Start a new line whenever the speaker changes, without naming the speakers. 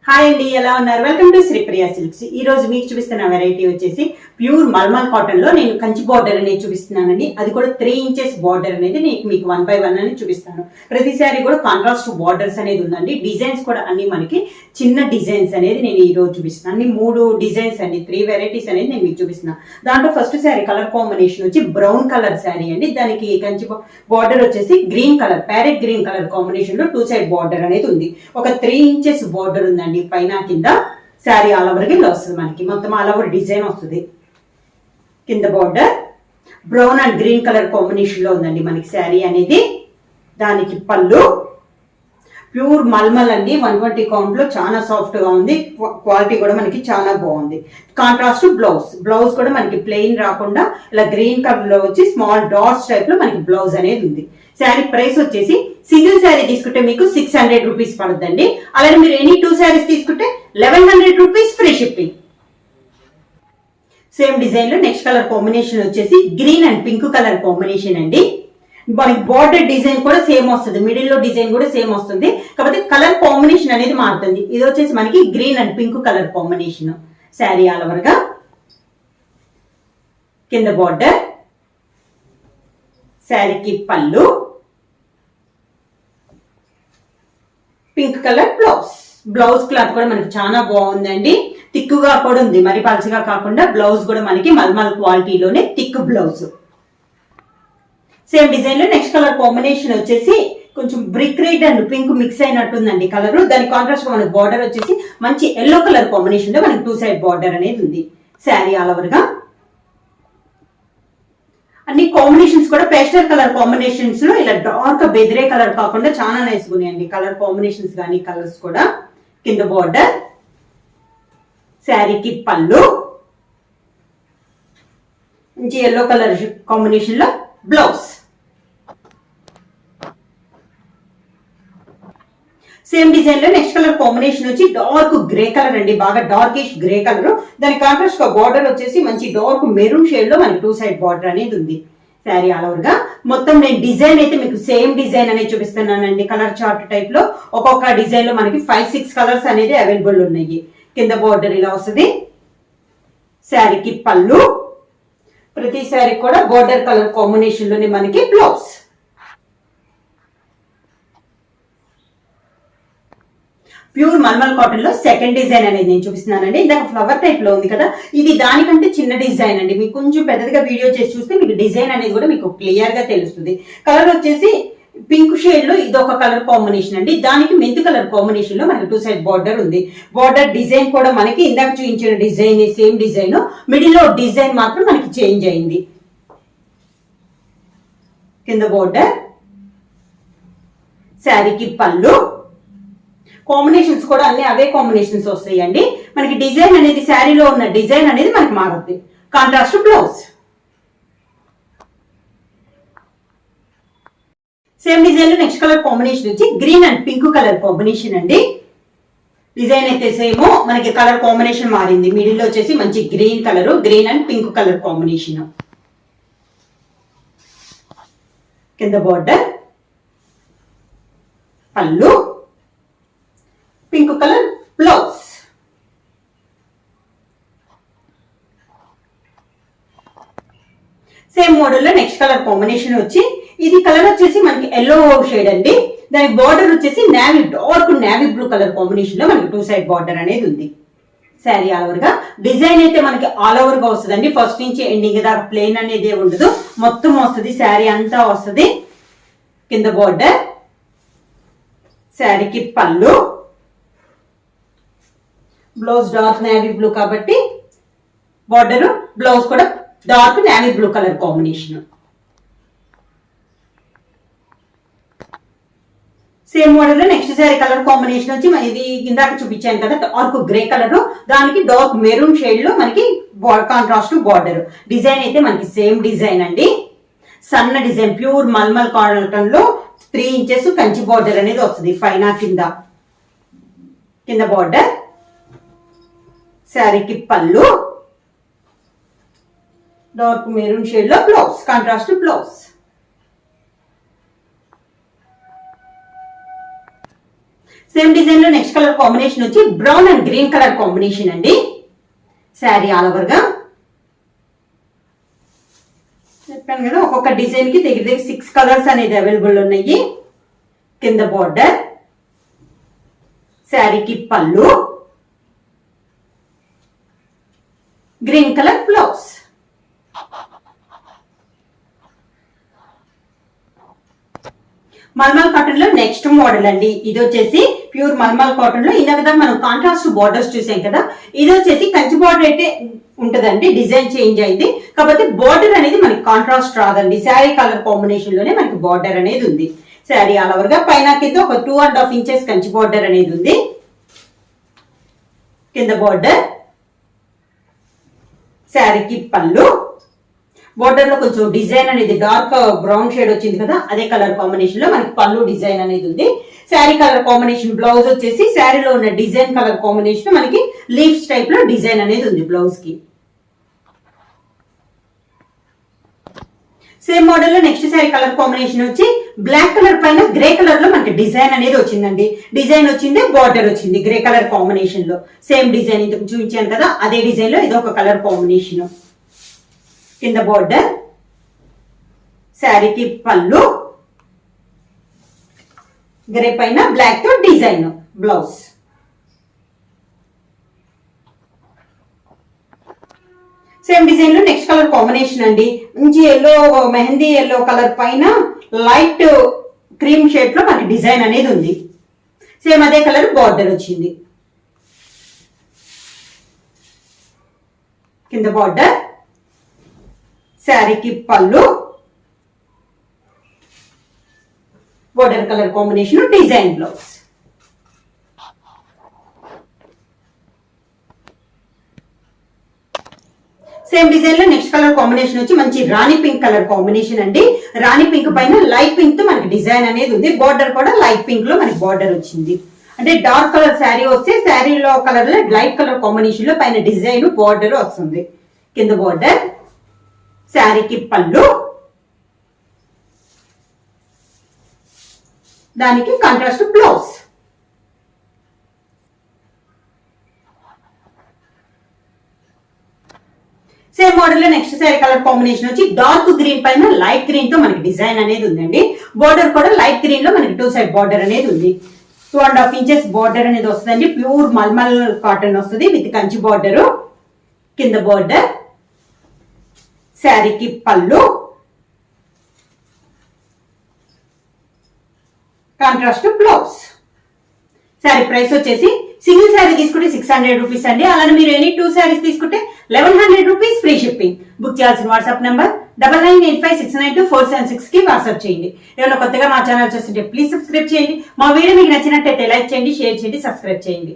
Hi అండి, ఎలా ఉన్నారు? Welcome to Sripriya silks. ఈ రోజు మీకు చూపిస్తున్న వెరైటీ వచ్చేసి ప్యూర్ మల్మల్ కాటన్ లో నేను కంచి బార్డర్ అనేది చూపిస్తున్నానండి. అది కూడా 3 ఇంచెస్ బార్డర్ అనేది మీకు 1 by 1 అని చూపిస్తాను. ప్రతిసారి కూడా కాంట్రాస్ట్ బార్డర్స్ అనేది ఉందండి. డిజైన్స్ కూడా అన్ని మనకి చిన్న డిజైన్స్ అనేది నేను ఈ రోజు చూపిస్తున్నాను. అన్ని 3 డిజైన్స్ అండి, 3 వెరైటీస్ అనేది నేను మీకు చూపిస్తున్నాను. దాంట్లో ఫస్ట్ శారీ కలర్ కాంబినేషన్ వచ్చి బ్రౌన్ కలర్ శారీ అండి. దానికి కంచి బార్డర్ వచ్చేసి green colour, parrot green colour combination లో 2 సైడ్ బార్డర్ అనేది ఉంది. ఒక 3 ఇంచెస్ బార్డర్ ఉందండి. పైన కింద శారీ ఆల్ ఓవర్ కి ఇలా వస్తుంది. మనకి మొత్తం ఆల్ ఓవర్ డిజైన్ వస్తుంది. కింద border brown and green colour combination లో ఉందండి మనకి శారీ అనేది. దానికి పళ్ళు ప్యూర్ మల్మల్ అండి, 120 కౌంట్ లో చాలా సాఫ్ట్ గా ఉంది. క్వాలిటీ కూడా మనకి చాలా బాగుంది. కాంట్రాస్ట్ బ్లౌజ్ కూడా మనకి ప్లెయిన్ రాకుండా ఇలా గ్రీన్ కలర్ లో వచ్చి స్మాల్ డాట్స్ టైప్ లో మనకి బ్లౌజ్ అనేది ఉంది. శారీ ప్రైస్ వచ్చేసి సింగిల్ శారీ తీసుకుంటే మీకు 600 రూపీస్ పడుతుందండి. అలాగే మీరు ఎనీ 2 శారీస్ తీసుకుంటే 1100 rupees free shipping. Same design లో నెక్స్ట్ కలర్ కాంబినేషన్ వచ్చేసి green and pink colour combination అండి. మనకి బార్డర్ డిజైన్ కూడా సేమ్ వస్తుంది, మిడిల్ లో డిజైన్ కూడా సేమ్ వస్తుంది. కాకపోతే కలర్ కాంబినేషన్ అనేది మారుతుంది. ఇది వచ్చేసి మనకి green and pink colour combination. Sari all over గా కింద బార్డర్, శారీకి పళ్ళు, పింక్ కలర్ బ్లౌజ్ క్లాత్ కూడా మనకి చాలా బాగుందండి. థిక్గా కూడా ఉంది, మరి పల్చగా కాకుండా. బ్లౌజ్ కూడా మనకి మల్మల్ క్వాలిటీలోనే థిక్ బ్లౌజ్. సేమ్ డిజైన్ లో నెక్స్ట్ కలర్ కాంబినేషన్ వచ్చేసి కొంచెం brick red and pink mix అయినట్టుందండి కలర్. దాని కాంట్రాస్ట్ గా మనకి బార్డర్ వచ్చేసి మంచి ఎల్లో కలర్ కాంబినేషన్ లో మనకి 2 సైడ్ బార్డర్ అనేది ఉంది. శారీ ఆల్ ఓవర్ గా అన్ని కాంబినేషన్స్ కూడా పేస్టల్ కలర్ కాంబినేషన్స్ లో ఇలా డార్క్ బెదిరే కలర్ కాకుండా చాలా నైస్ ఉన్నాయండి కలర్ కాంబినేషన్స్ కానీ కలర్స్ కూడా. కింద బార్డర్, శారీకి పళ్ళు, మంచి ఎల్లో కలర్ కాంబినేషన్ లో బ్లౌజ్. సేమ్ డిజైన్ లో నెక్స్ట్ కలర్ కాంబినేషన్ వచ్చి డార్క్ గ్రే కలర్ అండి, బాగా డార్కిష్ గ్రే కలర్. దాని కాంట్రాస్ట్ గా బార్డర్ వచ్చేసి మంచి డార్క్ మెరూన్ షేడ్ లో మనకి 2 సైడ్ బార్డర్ అనేది ఉంది. శారీ ఆల్ ఓవర్ గా మొత్తం నేను డిజైన్ అయితే మీకు సేమ్ డిజైన్ అనేది చూపిస్తున్నానండి. కలర్ చార్ట్ టైప్ లో ఒక్కొక్క డిజైన్ లో మనకి 5-6 కలర్స్ అనేది అవైలబుల్ ఉన్నాయి. కింద బార్డర్ ఇలా వస్తుంది. శారీకి పళ్ళు, ప్రతి శారీ కూడా బార్డర్ కలర్ కాంబినేషన్ లోనే మనకి బ్లౌజ్. ప్యూర్ మల్మల్ కాటన్ లో సెకండ్ డిజైన్ అనేది నేను చూపిస్తున్నానండి. ఇందాక ఫ్లవర్ టైప్ లో ఉంది కదా, ఇది దానికంటే చిన్న డిజైన్ అండి. మీకు కొంచెం పెద్దగా వీడియో చేసి చూస్తే మీకు డిజైన్ అనేది కూడా మీకు క్లియర్ గా తెలుస్తుంది. కలర్ వచ్చేసి పింక్ షేడ్ లో ఇది ఒక కలర్ కాంబినేషన్ అండి. దానికి మెంతు కలర్ కాంబినేషన్ లో మనకి 2 సైడ్ బార్డర్ ఉంది. బార్డర్ డిజైన్ కూడా మనకి ఇందాక చూపించిన డిజైన్ సేమ్ డిజైన్, మిడిల్ లో డిజైన్ మాత్రం మనకి చేంజ్ అయింది. కింద బార్డర్, శారీకి పళ్ళు, కాంబినేషన్స్ కూడా అన్ని అవే కాంబినేషన్స్ వస్తాయండి. మనకి డిజైన్ అనేది శారీలో ఉన్న డిజైన్ అనేది మనకి మారుతుంది. Contrast blouse. సేమ్ డిజైన్ లో నెక్స్ట్ కలర్ కాంబినేషన్ వచ్చి green and pink colour combination అండి. డిజైన్ అయితే సేమ్, మనకి కలర్ కాంబినేషన్ మారింది. మిడిల్ లో వచ్చేసి మంచి green colour, green and pink colour combination. కింద బార్డర్, పళ్ళు, pink colour blouse. Same model లో నెక్స్ట్ కలర్ కాంబినేషన్ వచ్చి ఇది కలర్ వచ్చేసి మనకి ఎల్లో షేడ్ అండి. దాని బార్డర్ వచ్చేసి navy, dark navy blue colour combination లో మనకి 2 సైడ్ బార్డర్ అనేది ఉంది. శారీ ఆల్ ఓవర్ గా డిజైన్ అయితే మనకి ఆల్ ఓవర్ గా వస్తుందండి. ఫస్ట్ నుంచి ఎండింగ్ దాకా ప్లెయిన్ అనేది ఉండదు, మొత్తం వస్తుంది. శారీ అంతా వస్తుంది. కింద బార్డర్, శారీకి పళ్ళు, బ్లౌజ్ డార్క్ నేవీ బ్లూ కాబట్టి బార్డర్, బ్లౌజ్ కూడా dark navy blue colour combination. Same model లో నెక్స్ట్ శారీ కలర్ కాంబినేషన్ వచ్చి ఇది ఇందాక చూపించాను కదా, డార్క్ గ్రే కలర్, దానికి డార్క్ మెరూన్ షేడ్ లో మనకి కాంట్రాస్ట్ బార్డర్. డిజైన్ అయితే మనకి సేమ్ డిజైన్ అండి, సన్న డిజైన్. ప్యూర్ మల్మల్ కాటన్ లో 3 ఇంచెస్ కంచి బార్డర్ అనేది వస్తుంది పైన కింద. కింద బార్డర్, శారీకి పళ్ళు, డార్క్ మెరూన్ షేడ్ లో blouse, contrast blouse. Same design లో నెక్స్ట్ కలర్ కాంబినేషన్ వచ్చి brown and green colour combination అండి. శారీ ఆల్ ఓవర్ గా చెప్పాను కదా, ఒక్కొక్క డిజైన్ కి దగ్గర 6 కలర్స్ అనేది అవైలబుల్ ఉన్నాయి. కింద బార్డర్, శారీకి పళ్ళు, గ్రీన్ కలర్ బ్లౌజ్. మల్మల్ కాటన్ లో నెక్స్ట్ మోడల్ అండి. ఇది వచ్చేసి ప్యూర్ మల్మల్ కాటన్ లో ఇందాక మనం కాంట్రాస్ట్ బార్డర్స్ చూసాం కదా, ఇది వచ్చేసి కంచి బార్డర్ అయితే ఉంటదండి, డిజైన్ చేంజ్ అయింది. కాకపోతే బార్డర్ అనేది మనకి కాంట్రాస్ట్ రాదండి. శారీ కలర్ కాంబినేషన్ లోనే మనకి బార్డర్ అనేది ఉంది. శారీ ఆల్ ఓవర్ గా పైన కింద ఒక 2.5 ఇంచెస్ కంచి బార్డర్ అనేది ఉంది. కింద బార్డర్, శారీకి పళ్ళు, బోర్డర్ లో కొంచెం డిజైన్ అనేది డార్క్ బ్రౌన్ షేడ్ వచ్చింది కదా, అదే కలర్ కాంబినేషన్ లో మనకి పళ్ళు డిజైన్ అనేది ఉంది. శారీ కలర్ కాంబినేషన్ బ్లౌజ్ వచ్చేసి శారీలో ఉన్న డిజైన్ కలర్ కాంబినేషన్ మనకి లీవ్స్ టైప్ లో డిజైన్ అనేది ఉంది బ్లౌజ్ కి. సేమ్ మోడల్ లో నెక్స్ట్ శారీ కలర్ కాంబినేషన్ వచ్చి బ్లాక్ కలర్ పైన గ్రే కలర్ లో మనకి డిజైన్ అనేది వచ్చిందండి. డిజైన్ వచ్చింది, బార్డర్ వచ్చింది గ్రే కలర్ కాంబినేషన్ లో. సేమ్ డిజైన్ ఇంతకు చూపించాను కదా, అదే డిజైన్ లో ఇది ఒక కలర్ కాంబినేషన్. కింద బార్డర్, శారీకి పళ్ళు, గ్రే పైన బ్లాక్ తో డిజైన్ బ్లౌజ్. సేమ్ డిజైన్ లో నెక్స్ట్ కలర్ కాంబినేషన్ అండి. మంచి ఎల్లో, మెహందీ ఎల్లో కలర్ పైన లైట్ క్రీమ్ షేడ్ లో మనకి డిజైన్ అనేది ఉంది. సేమ్ అదే కలర్ బార్డర్ వచ్చింది. కింద బార్డర్, శారీకి పళ్ళు, border colour combination design blouse. Same design లో నెక్స్ట్ కలర్ కాంబినేషన్ వచ్చి మంచి రాణి పింక్ కలర్ కాంబినేషన్ అండి. రాణి పింక్ పైన లైట్ పింక్ తో మనకి డిజైన్ అనేది ఉంది. బార్డర్ కూడా లైట్ పింక్ లో మనకి బార్డర్ వచ్చింది. అంటే డార్క్ కలర్ శారీ వస్తే శారీలో కలర్ లో లైట్ కలర్ కాంబినేషన్ లో పైన డిజైన్ బార్డర్ వస్తుంది. కింద బార్డర్, శారీకి పళ్ళు, దానికి కాంట్రాస్ట్ బ్లౌజ్. సేమ్ మోడల్ లో నెక్స్ట్ శారీ కలర్ కాంబినేషన్ వచ్చి డార్క్ గ్రీన్ పైన లైట్ గ్రీన్ తో మనకి డిజైన్ అనేది ఉందండి. బార్డర్ కూడా లైట్ గ్రీన్ లో మనకి 2 సైడ్ బార్డర్ అనేది ఉంది. 2.5 ఇంచెస్ బార్డర్ అనేది వస్తుందండి. ప్యూర్ మల్మల్ కాటన్ వస్తుంది విత్ కంచి బార్డర్. కింద బార్డర్, శారీకి పళ్ళు, కాంట్రాస్ట్ బ్లౌజ్. శారీ ప్రైస్ వచ్చేసి సింగిల్ శారీ తీసుకుంటే 600 రూపీస్ అండి. అలానే మీరు ఎనీ 2 శారీస్ తీసుకుంటే 1100 రూపీస్ ఫ్రీ షిప్పింగ్. బుక్ చేయాల్సిన వాట్సాప్ నెంబర్ 9985692476 కి వాట్సాప్ చేయండి. ఏమైనా కొత్తగా మా ఛానల్ చూస్తుంటే ప్లీజ్ సబ్స్క్రైబ్ చేయండి. మా వీడియో మీకు నచ్చినట్టయితే లైక్ చేయండి, షేర్ చేయండి, సబ్స్క్రైబ్ చేయండి.